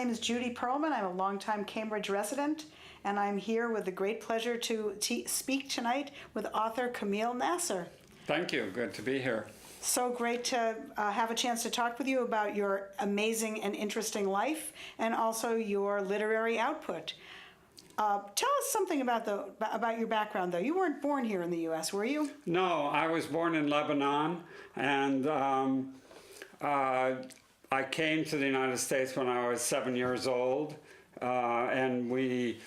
name is Judy Perlman. I'm a longtime Cambridge resident, and I'm here with the great pleasure to speak tonight with author Kameel Nasr. Thank you. Good to be here. So great to have a chance to talk with you about your amazing and interesting life and also your literary output. Tell us something about your background, though. You weren't born here in the U.S., were you? No, I was born in Lebanon, and I came to the United States when I was 7 years old, and we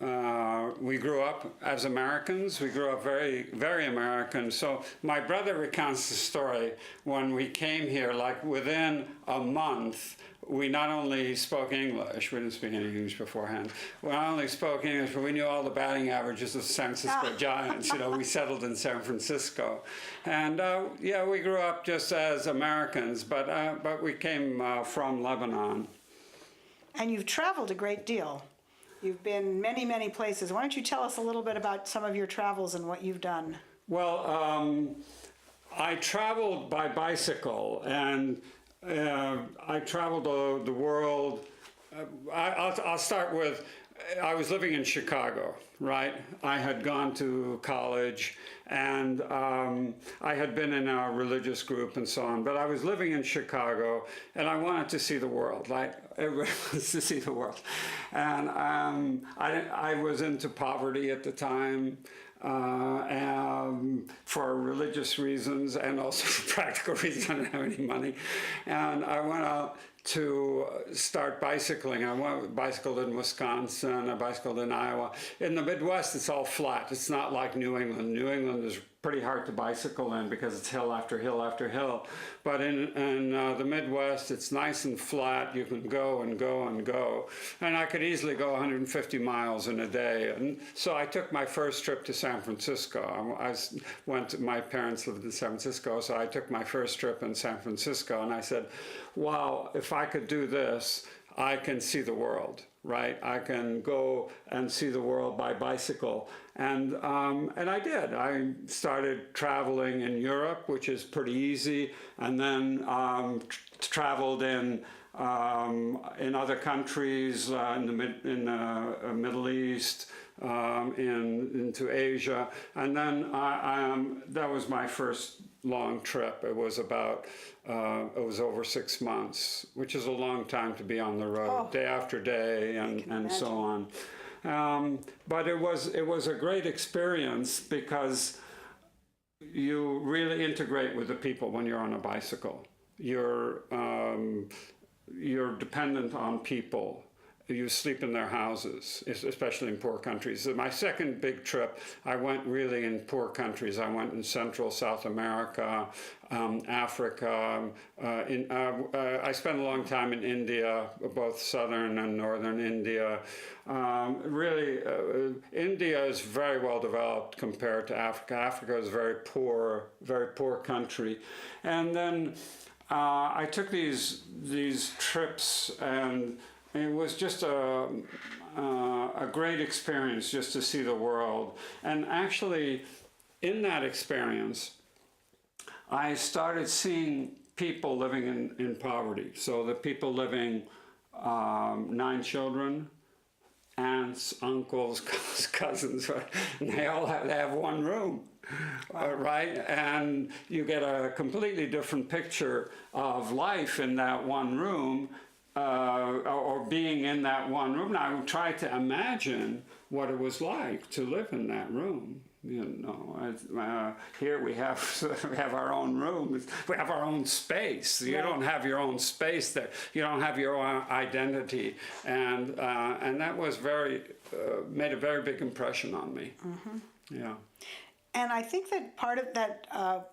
grew up as Americans. We grew up very, very American. So my brother recounts the story when we came here, like within a month, we not only spoke English, we didn't speak any English beforehand, we not only spoke English, but we knew all the batting averages of the San Francisco Giants. You know, we settled in San Francisco. And yeah, we grew up just as Americans, but we came from Lebanon. And you've traveled a great deal. You've been many, many places. Why don't you tell us a little bit about some of your travels and what you've done? Well, I traveled by bicycle, and I traveled the world. I'll start with, I was living in Chicago, right? I had gone to college, and I had been in a religious group and so on, but I was living in Chicago, and I wanted to see the world, like everybody wants to see the world. And I was into poverty at the time, for religious reasons and also for practical reasons. I didn't have any money. And I went out to start bicycling. I bicycled in Wisconsin, I bicycled in Iowa. In the Midwest, it's all flat. It's not like New England. New England is pretty hard to bicycle in because it's hill after hill after hill. But in the Midwest, it's nice and flat. You can go and go and go. And I could easily go 150 miles in a day. And so I took my first trip to San Francisco. My parents lived in San Francisco, so I took my first trip in San Francisco, and I said, wow, if I could do this, I can see the world, right? I can go and see the world by bicycle. And I did. I started traveling in Europe, which is pretty easy, and then traveled in other countries, in the Middle East, into Asia. And then that was my first long trip. It was over 6 months, which is a long time to be on the road, day after day, and so on. But it was a great experience because you really integrate with the people when you're on a bicycle. You're dependent on people. You sleep in their houses, especially in poor countries. So my second big trip, I went really in poor countries. I went in Central South America, Africa. I spent a long time in India, both southern and northern India. Really, India is very well developed compared to Africa. Africa is a very poor country. And then I took these trips, and it was just a great experience just to see the world. And actually, in that experience, I started seeing people living in poverty. So the people living 9 children, aunts, uncles, cousins, and they all have one room. Right? And you get a completely different picture of life in that one room, or being in that one room. Now, I would try to imagine what it was like to live in that room. You know, here we have our own room. We have our own space. You don't have your own space there. You don't have your own identity, and that was made a very big impression on me. Mm-hmm. Yeah. And I think that part of that,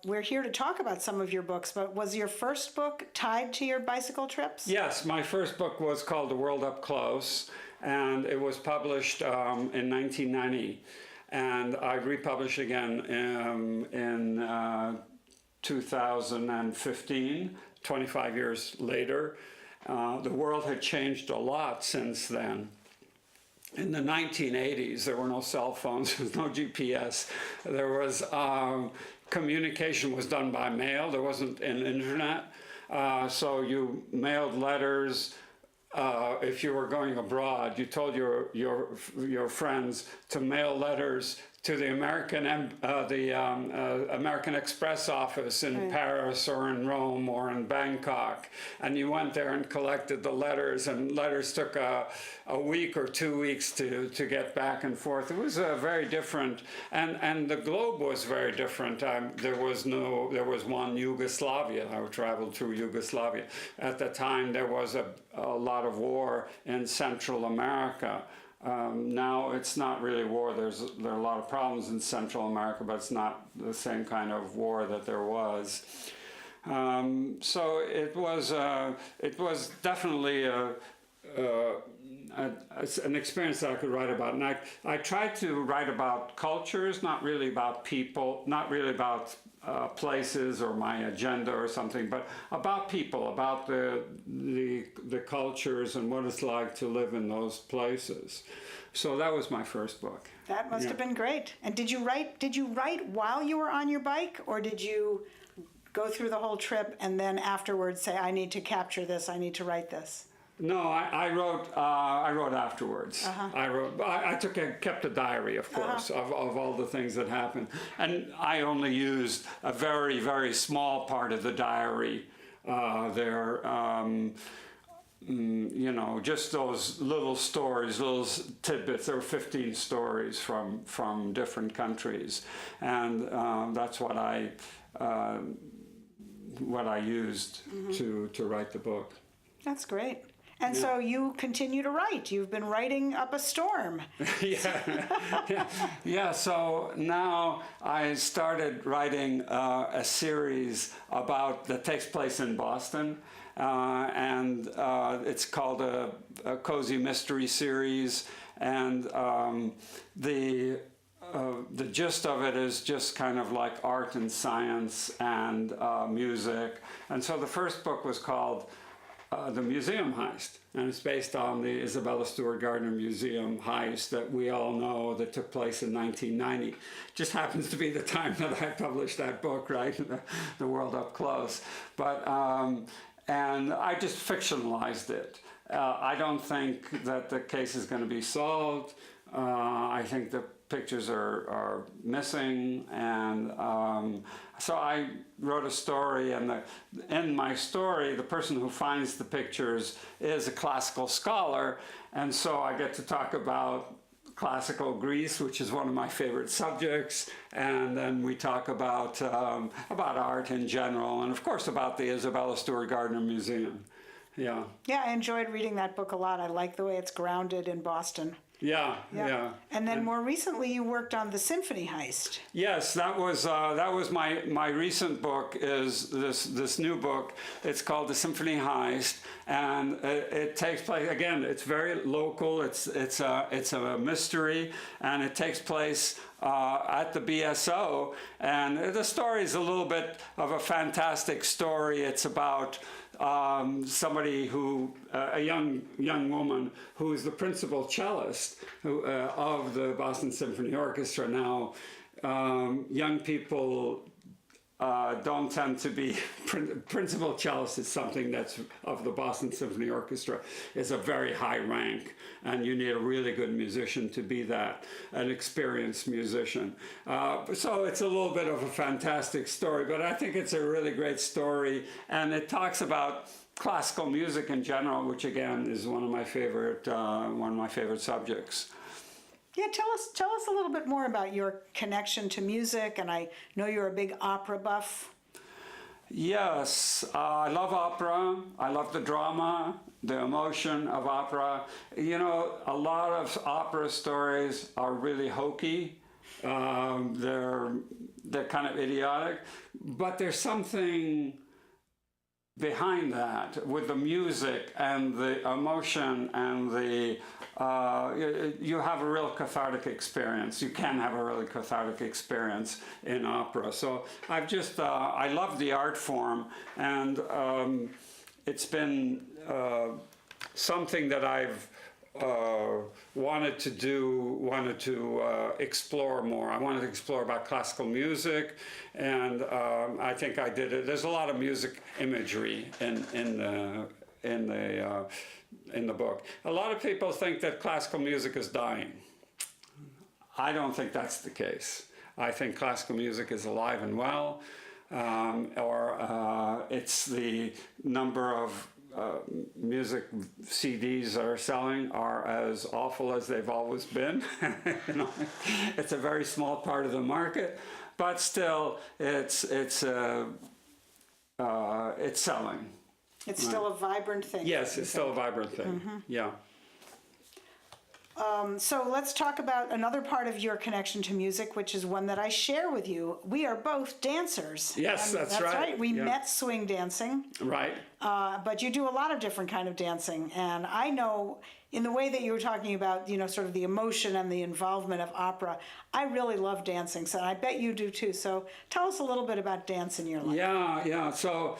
we're here to talk about some of your books, but was your first book tied to your bicycle trips? Yes, my first book was called The World Up Close, and it was published in 1990. And I republished again in 2015, 25 years later. The world had changed a lot since then. In the 1980s, there were no cell phones, there was no GPS. There was, communication was done by mail. There wasn't an internet. So you mailed letters if you were going abroad, you told your friends to mail letters to the American Express office in Paris or in Rome or in Bangkok, and you went there and collected the letters, and letters took a week or 2 weeks to get back and forth. It was very different, and the globe was very different. There was one Yugoslavia. I traveled through Yugoslavia. At the time, there was a lot of war in Central America. Now it's not really war. There are a lot of problems in Central America, but it's not the same kind of war that there was. So it was definitely an experience that I could write about. And I tried to write about cultures, not really about people, not really about places or my agenda or something, but about people, about the cultures and what it's like to live in those places. So that was my first book. That must have been great. And did you write while you were on your bike, or did you go through the whole trip and then afterwards say, I need to capture this, I need to write this? No, I wrote afterwards. I kept a diary, of course, of all the things that happened, and I only used a very, very small part of the diary there. You know, just those little stories, little tidbits. There were 15 stories from different countries, and that's what I used to write the book. That's great. And so you continue to write. You've been writing up a storm. Yeah. So now I started writing a series that takes place in Boston, and it's called a Cozy Mystery Series. And the gist of it is just kind of like art and science and music. And so the first book was called The Museum Heist, and it's based on the Isabella Stewart Gardner Museum heist that we all know that took place in 1990. Just happens to be the time that I published that book, right? The World Up Close. But and I just fictionalized it. I don't think that the case is going to be solved. I think the pictures are missing, and so I wrote a story, and in my story, the person who finds the pictures is a classical scholar, and so I get to talk about classical Greece, which is one of my favorite subjects, and then we talk about art in general, and of course about the Isabella Stewart Gardner Museum. Yeah. Yeah, I enjoyed reading that book a lot. I like the way it's grounded in Boston. Yeah. And then more recently, you worked on the Symphony Heist. Yes, that was my recent book. Is this new book? It's called The Symphony Heist, and it takes place again. It's very local. It's a mystery, and it takes place at the BSO. And the story is a little bit of a fantastic story. It's about somebody a young woman who is the principal cellist of the Boston Symphony Orchestra. Now, young people don't tend to be principal cellist. Is something that's of the Boston Symphony Orchestra is a very high rank, and you need a really good musician to be that, an experienced musician. So it's a little bit of a fantastic story, but I think it's a really great story, and it talks about classical music in general, which again is one of my favorite subjects. Yeah, tell us a little bit more about your connection to music, and I know you're a big opera buff. Yes, I love opera. I love the drama, the emotion of opera. You know, a lot of opera stories are really hokey. They're kind of idiotic, but there's something behind that with the music and the emotion and you have a real cathartic experience. You can have a really cathartic experience in opera. So I love the art form, and it's been something that I've wanted to explore more. I wanted to explore about classical music, and I think I did it. There's a lot of music imagery in in the book. A lot of people think that classical music is dying. I don't think that's the case. I think classical music is alive and well, it's the number of music CDs that are selling are as awful as they've always been. You know, it's a very small part of the market, but still, it's selling. It's still a vibrant thing. Yes, it's still a vibrant thing. Mm-hmm. Yeah. So let's talk about another part of your connection to music, which is one that I share with you. We are both dancers. Yes, that's right. We met swing dancing. Right. But you do a lot of different kind of dancing. And I know in the way that you were talking about, you know, sort of the emotion and the involvement of opera, I really love dancing. So I bet you do too. So tell us a little bit about dance in your life. Yeah. So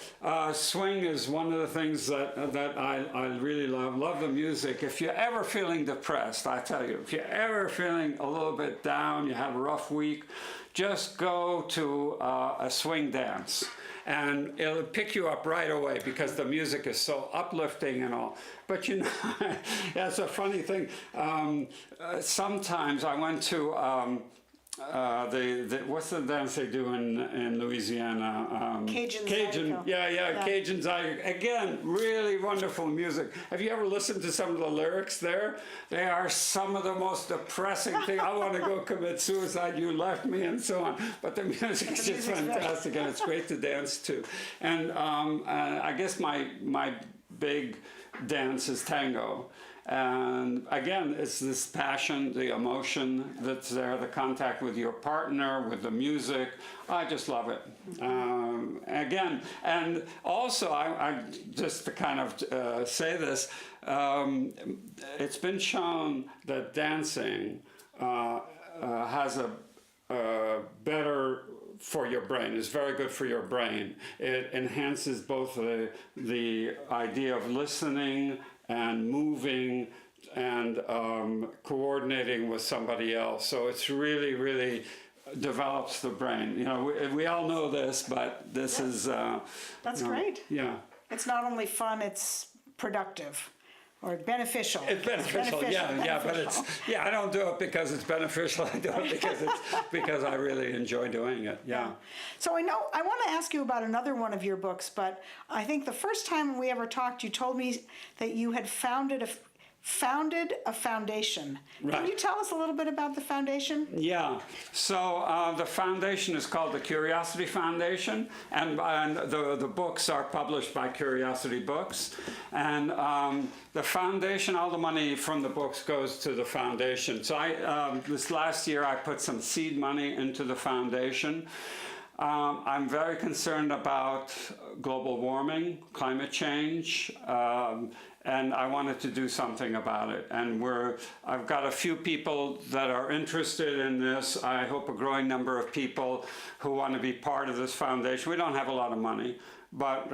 swing is one of the things that I really love. Love the music. If you're ever feeling depressed, I tell you, if you're ever feeling a little bit down, you have a rough week, just go to a swing dance. And it'll pick you up right away because the music is so uplifting and all. But you know, that's a funny thing. Sometimes I went to what's the dance they do in Louisiana? Cajun. Yeah. Cajuns. Again, really wonderful music. Have you ever listened to some of the lyrics there? They are some of the most depressing things. I want to go commit suicide. You left me, and so on. But the music is just fantastic, and it's great to dance to. And I guess my big dance is tango. And again, it's this passion, the emotion that's there, the contact with your partner, with the music. I just love it. Again, and also, I just to kind of say this, it's been shown that dancing has a better for your brain. It's very good for your brain. It enhances both the idea of listening and moving and coordinating with somebody else. So it's really, really develops the brain. You know, we all know this, but this is... That's great. Yeah. It's not only fun, it's productive. Or beneficial. It's beneficial, yeah, but it's I don't do it because it's beneficial. I do it because I really enjoy doing it. Yeah. So I want to ask you about another one of your books, but I think the first time we ever talked, you told me that you had founded a foundation. Right. Can you tell us a little bit about the foundation? Yeah. So the foundation is called the Curiosity Foundation, and the books are published by Curiosity Books. And the foundation, all the money from the books goes to the foundation. So this last year I put some seed money into the foundation. I'm very concerned about global warming, climate change, and I wanted to do something about it. And I've got a few people that are interested in this. I hope a growing number of people who want to be part of this foundation. We don't have a lot of money, but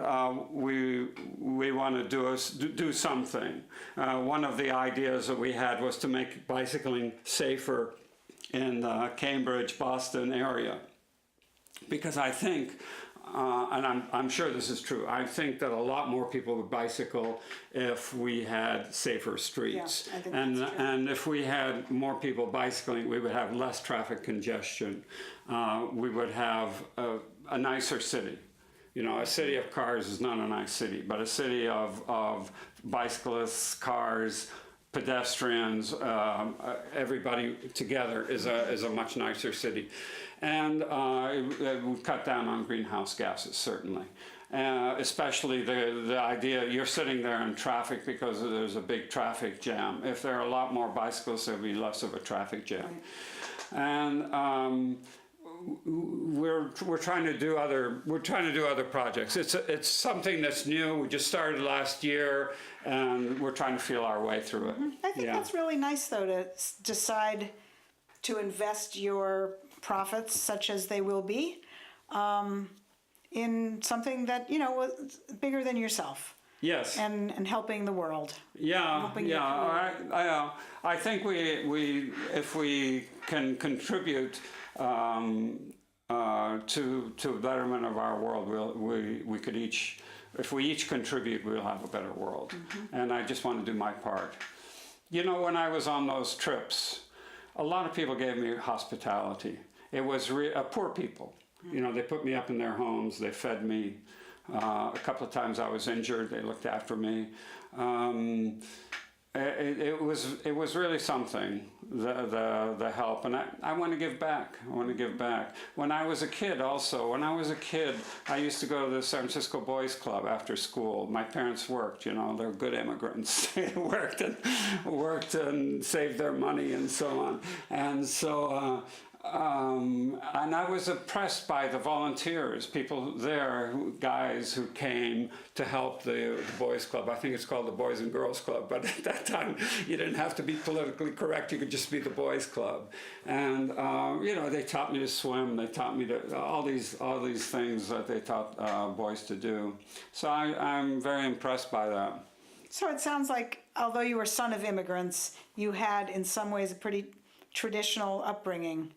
we want to do something. One of the ideas that we had was to make bicycling safer in the Cambridge, Boston area. Because I think, and I'm sure this is true, I think that a lot more people would bicycle if we had safer streets. Yeah, I think that's true. And if we had more people bicycling, we would have less traffic congestion. We would have a nicer city. You know, a city of cars is not a nice city, but a city of bicyclists, cars, pedestrians, everybody together is a much nicer city. And we've cut down on greenhouse gases, certainly. Especially the idea, you're sitting there in traffic because there's a big traffic jam. If there are a lot more bicycles, there'll be less of a traffic jam. And we're trying to do other projects. It's something that's new. We just started last year, and we're trying to feel our way through it. I think that's really nice, though, to decide to invest your profits, such as they will be, in something that, you know, was bigger than yourself. Yes. And helping the world. Yeah. I think we if we can contribute to the betterment of our world, we could each if we each contribute, we'll have a better world. And I just want to do my part. You know, when I was on those trips, a lot of people gave me hospitality. It was poor people. You know, they put me up in their homes, they fed me. A couple of times I was injured, they looked after me. It was really something, the help, and I want to give back. I want to give back. When I was a kid I used to go to the San Francisco Boys Club after school. My parents worked, you know, they're good immigrants. They worked and saved their money and so on. And so and I was impressed by the volunteers, people there, guys who came to help the Boys Club. I think it's called the Boys and Girls Club, but at that time you didn't have to be politically correct. You could just be the Boys Club. And you know, they taught me to swim. They taught me to all these things that they taught boys to do. So I'm very impressed by that. So it sounds like, although you were son of immigrants, you had in some ways a pretty traditional upbringing.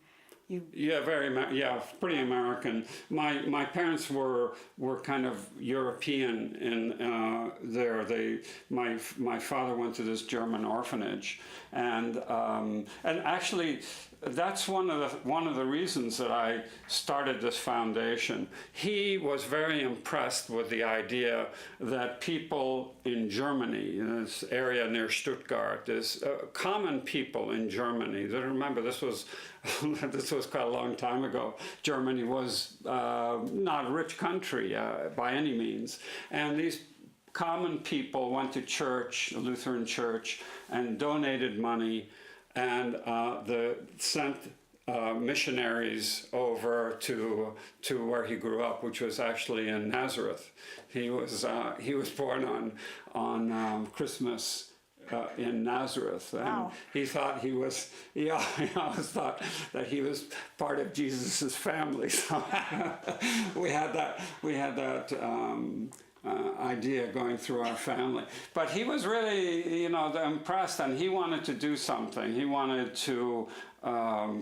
Yeah, pretty American. My parents were kind of European in there. My father went to this German orphanage, and actually that's one of the reasons that I started this foundation. He was very impressed with the idea that people in Germany, in this area near Stuttgart, there's common people in Germany. That remember, this was quite a long time ago. Germany was not a rich country by any means, and these common people went to church, a Lutheran church, and donated money, and sent missionaries over to where he grew up, which was actually in Nazareth. He was born on Christmas in Nazareth, and wow. He thought he was. He always thought that he was part of Jesus's family. So we had that. Idea going through our family, but he was really, you know, impressed, and he wanted to do something. He wanted to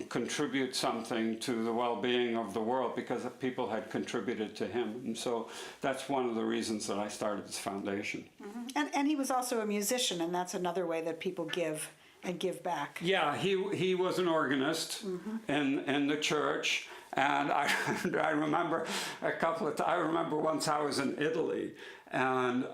contribute something to the well-being of the world because people had contributed to him, and so that's one of the reasons that I started this foundation. Mm-hmm. And he was also a musician, and that's another way that people give and give back. Yeah, he was an organist in the church. And I remember I remember once I was in Italy, and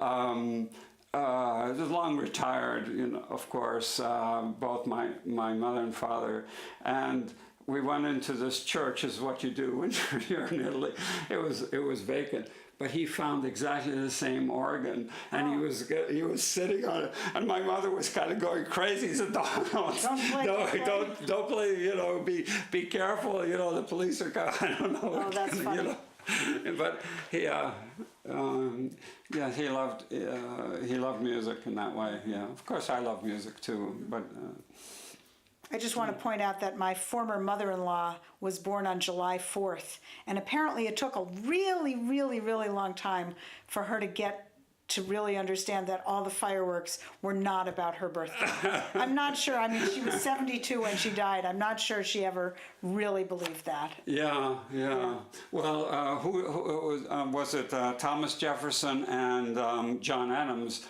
long retired, you know, of course, both my mother and father, and we went into this church, is what you do when you're in Italy. It was vacant. But he found exactly the same organ, and he was sitting on it, and my mother was kind of going crazy. He said, "Don't play. You know, be careful. You know, the police are coming." I don't know. Oh, that's funny. You know. But he loved music in that way. Yeah, of course I love music too, but. I just want to point out that my former mother-in-law was born on July 4th, and apparently it took a really, really, really long time for her to get to really understand that all the fireworks were not about her birthday. I'm not sure. I mean, she was 72 when she died. I'm not sure she ever really believed that. Yeah. Well, who was it? Thomas Jefferson and John Adams.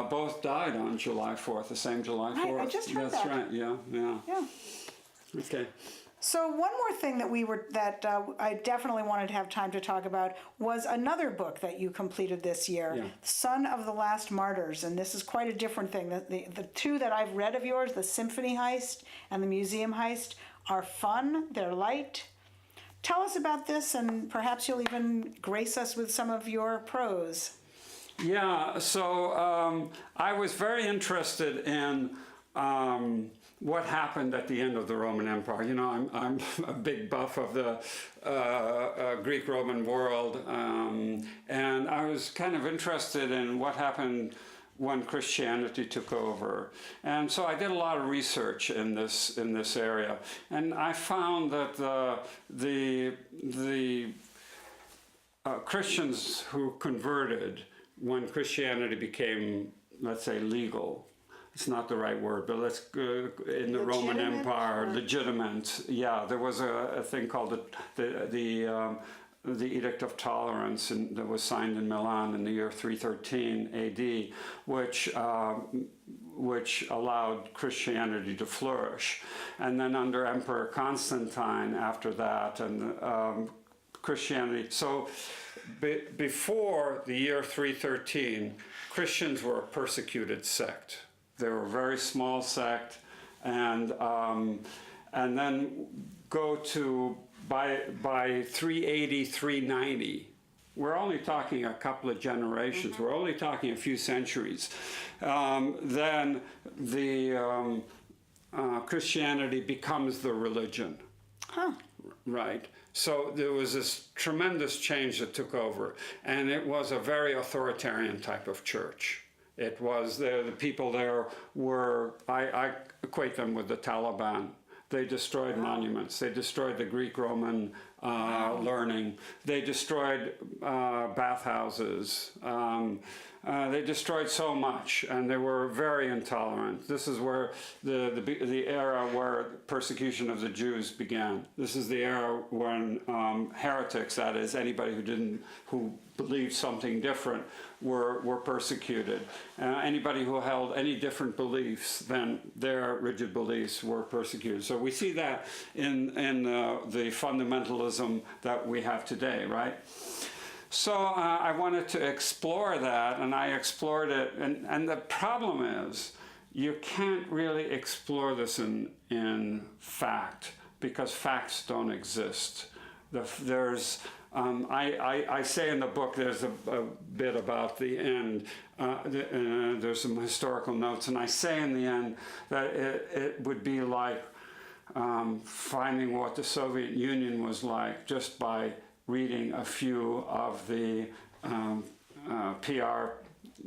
Both died on July 4th, the same July 4th. I just heard That's that. right, yeah. Okay. So one more thing that I definitely wanted to have time to talk about was another book that you completed this year, Son of the Last Martyrs, and this is quite a different thing. The two that I've read of yours, the Symphony Heist and the Museum Heist, are fun, they're light. Tell us about this, and perhaps you'll even grace us with some of your prose. Yeah, so I was very interested in what happened at the end of the Roman Empire. You know, I'm a big buff of the Greek-Roman world, and I was kind of interested in what happened when Christianity took over. And so I did a lot of research in this area, and I found that the Christians who converted when Christianity became, let's say, legal. It's not the right word, but let's in the Roman Empire, legitimate. Yeah, there was a thing called the the Edict of Tolerance that was signed in Milan in the year 313 AD, which allowed Christianity to flourish. And then under Emperor Constantine after that, and Christianity. So before the year 313, Christians were a persecuted sect. They were a very small sect, and then go to by 380, 390. We're only talking a couple of generations. We're only talking a few centuries. Then the Christianity becomes the religion. Huh. Right. So there was this tremendous change that took over, and it was a very authoritarian type of church. It was the people there were, I equate them with the Taliban. They destroyed monuments. They destroyed the Greek-Roman learning. They destroyed bathhouses. They destroyed so much, and they were very intolerant. This is where the era where persecution of the Jews began. This is the era when heretics, that is, anybody who believed something different, were persecuted. Anybody who held any different beliefs than their rigid beliefs were persecuted. So we see that in the fundamentalism that we have today, right? So I wanted to explore that, and I explored it. And the problem is, you can't really explore this in fact, because facts don't exist. I say in the book, there's a bit about the end. There's some historical notes, and I say in the end that it would be like finding what the Soviet Union was like just by reading a few of the PR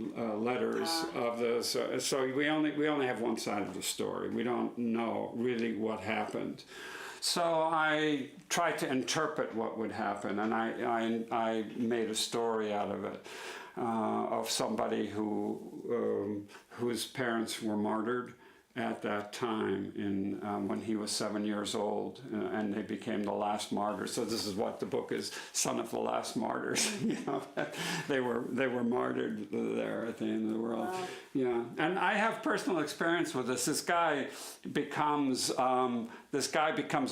letters of this. So we only have one side of the story. We don't know really what happened. So I tried to interpret what would happen, and I made a story out of it, of somebody whose parents were martyred at that time when he was 7 years old, and they became the last martyrs. So this is what the book is: Son of the Last Martyrs. You know, they were martyred there at the end of the world. Wow. Yeah, and I have personal experience with this. This guy becomes a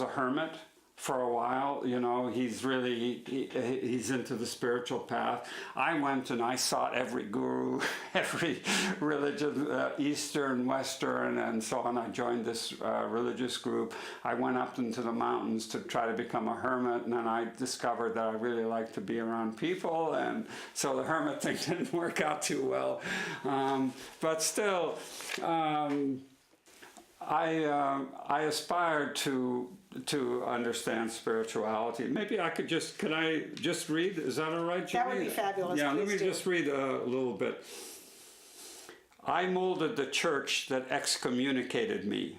hermit for a while. You know, he's into the spiritual path. I went and I sought every guru, every religion, Eastern, Western, and so on. I joined this religious group. I went up into the mountains to try to become a hermit, and then I discovered that I really like to be around people, and so the hermit thing didn't work out too well. But still, I aspired to understand spirituality. Maybe could I just read? Is that all right, Judy? That would be fabulous. Yeah, let me do. just read a little bit. I molded the church that excommunicated me.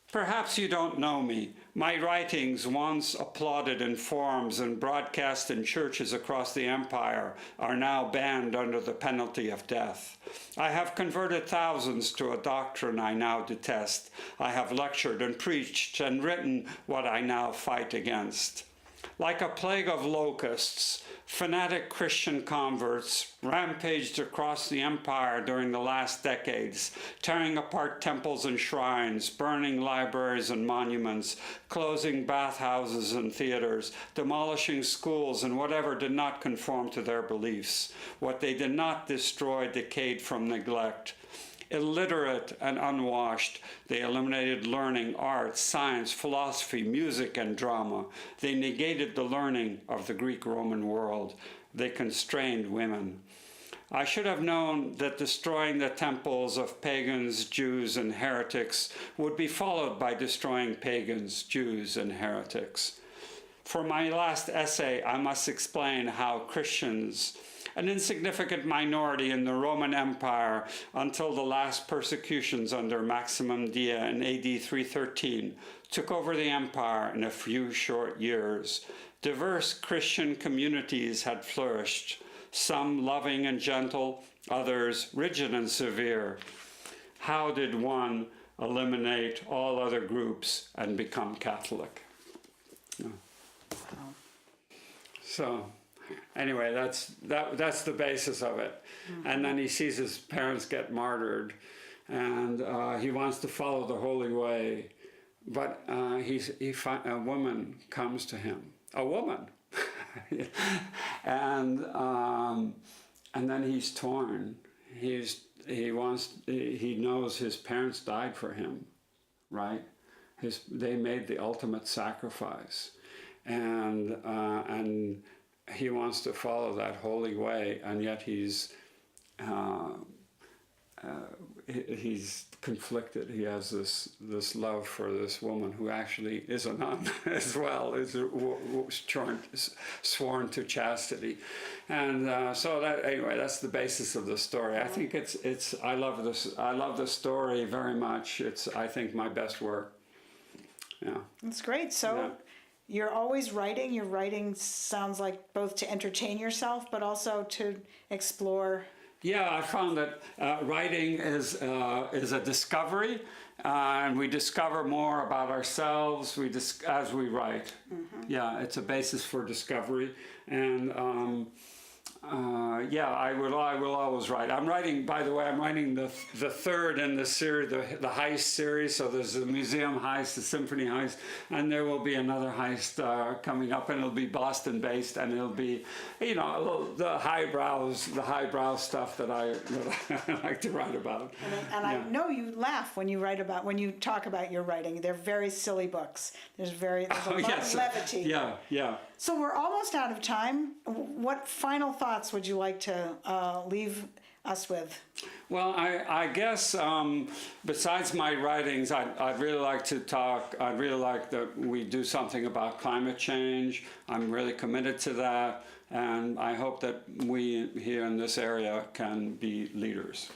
Perhaps you don't know me. My writings, once applauded in forums and broadcast in churches across the empire, are now banned under the penalty of death. I have converted thousands to a doctrine I now detest. I have lectured and preached and written what I now fight against. Like a plague of locusts, fanatic Christian converts rampaged across the empire during the last decades, tearing apart temples and shrines, burning libraries and monuments, closing bathhouses and theaters, demolishing schools and whatever did not conform to their beliefs. What they did not destroy decayed from neglect. Illiterate and unwashed, they eliminated learning, art, science, philosophy, music, and drama. They negated the learning of the Greek-Roman world. They constrained women. I should have known that destroying the temples of pagans, Jews, and heretics would be followed by destroying pagans, Jews, and heretics. For my last essay, I must explain how Christians, an insignificant minority in the Roman Empire until the last persecutions under Maximum Dia in AD 313, took over the empire in a few short years. Diverse Christian communities had flourished, some loving and gentle, others rigid and severe. How did one eliminate all other groups and become Catholic? So anyway, that's the basis of it. And then he sees his parents get martyred, and he wants to follow the holy way, but a woman comes to him, a woman, and then he's torn. He knows his parents died for him, right? They made the ultimate sacrifice, and he wants to follow that holy way, and yet he's conflicted. He has this love for this woman who actually is a nun as well, is sworn to chastity, and so that's the basis of the story. I think I love the story very much. It's, I think, my best work. Yeah, that's great. So. Yeah. You're always writing. Your writing sounds like both to entertain yourself, but also to explore. Yeah, I found that writing is a discovery, and we discover more about ourselves as we write. Yeah, it's a basis for discovery, and I will always write. I'm writing, by the way, the third in the series, the heist series. So there's the museum heist, the symphony heist, and there will be another heist coming up, and it'll be Boston based, and it'll be, the highbrow stuff that I like to write about. And I know you laugh when you talk about your writing. They're very silly books. There's a lot of levity. Yeah. So we're almost out of time. What final thoughts would you like to leave us with? Well, I guess besides my writings, I'd really like to talk. I'd really like that we do something about climate change. I'm really committed to that, and I hope that we here in this area can be leaders.